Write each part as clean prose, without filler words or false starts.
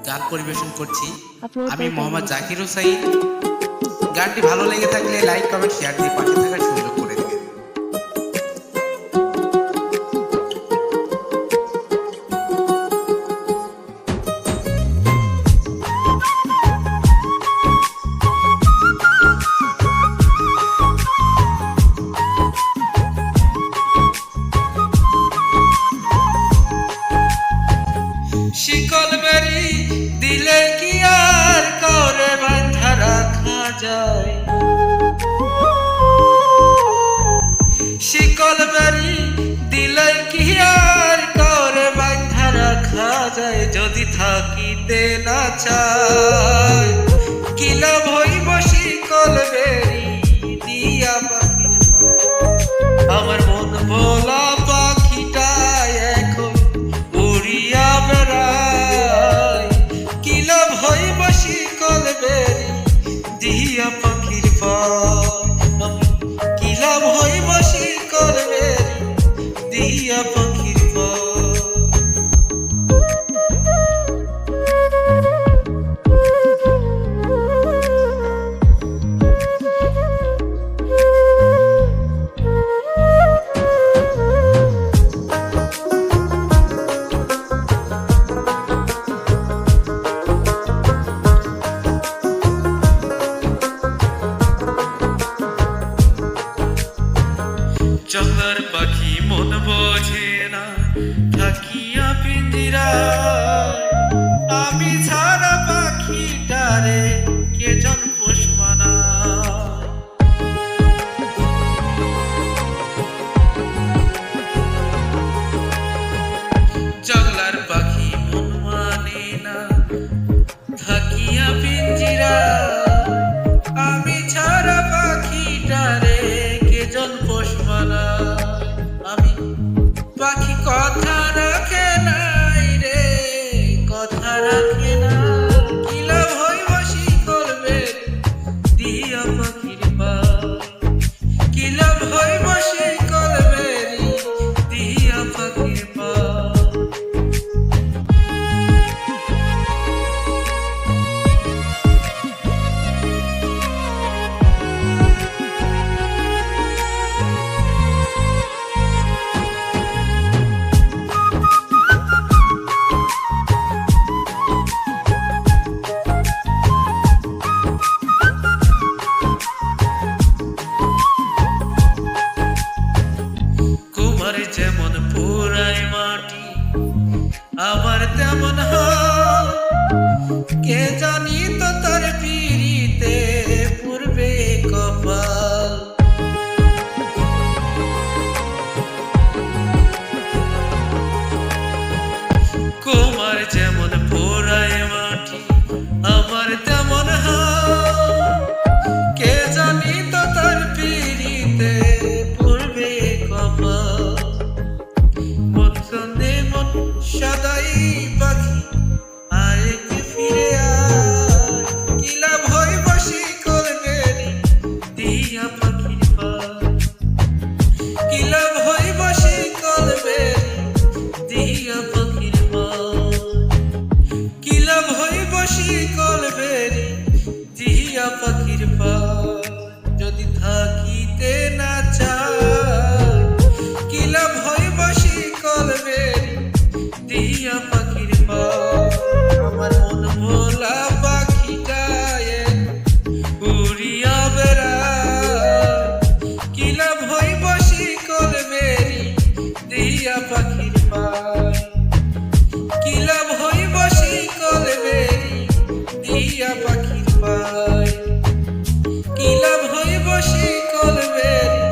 গান পরিবেশন করছি। আমি মোহাম্মদ জাকির হোসাইন। গানটি ভালো লেগে থাকলে লাইক, কমেন্ট, শেয়ার দিয়ে পাশে থাকার সুযোগ করে দেবেন। শিকল বেরি দিলে কি আর করে বাঁধা রাখা যায়? শিকল বেরি দিলে কি আর করে বাঁধা রাখা যায়? যদি থাকিতে না চায় কি লাভ হইব শিকল বেরি দিয়া পাখির আমার মন ভোলা পাখিটা এখন উড়িয়া বেড়ায়। কি লাভ হইব শিকল বেরি দিয়া পাখির কি লাভ হইব শিকল বেরি দিয়া পাখির জঙ্গলার পাখি মন বোঝে না থাকিয়া পিঞ্জিরায়। আমি ছাড়া পাখিটারে কে জন পোষ মানায়? জঙ্গলার পাখি মন মানে না থাকিয়া পিঞ্জিরায়। আমি ছাড়া পাখিটারে কে জন পোষ মানায়? আমি পাখি কথা রাখে নাই রে, কথা রাখে না। কি লাভ হইব শিকল বেরি দিয়া পাখির কি লাভ হইব শিকল বেরি দিয়া পাখির যেমন পুরাই মাটি আমার তেমন হয়। কে জানি তো তার পিড়িতে পূর্বে কপাল। কুমার যেমন পুরাই মাটি আমার তেমন হয়। কে জানি তো তার পিড়িতে পূর্বে কপাল। সদাই পাখি আরেক ফিরে আয়। কি লাভ হইব শিকল বেরি দিয়া পাখির কি লাভ হইব শিকল বেরি দিয়া পাখির কি লাভ হইব শিকল বেরি দিয়া পাখির যদি থাকিতে না চায় কি লাভ হইব শিকল বেরি দিয়া পাখির আমার মন ভোলা পাখিটায় উড়িয়া বেড়ায়। কি লাভ হইব শিকল বেরি দিয়া পাখির কি লাভ হইব শিকল বেরি দিয়া পাখির কি লাভ হইব শিকল বেরি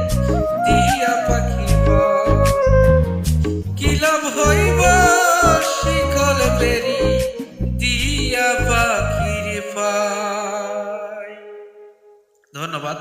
দিয়া পাখির কি লাভ হইব শিকল বেরি দিয়া পাখির ধন্যবাদ।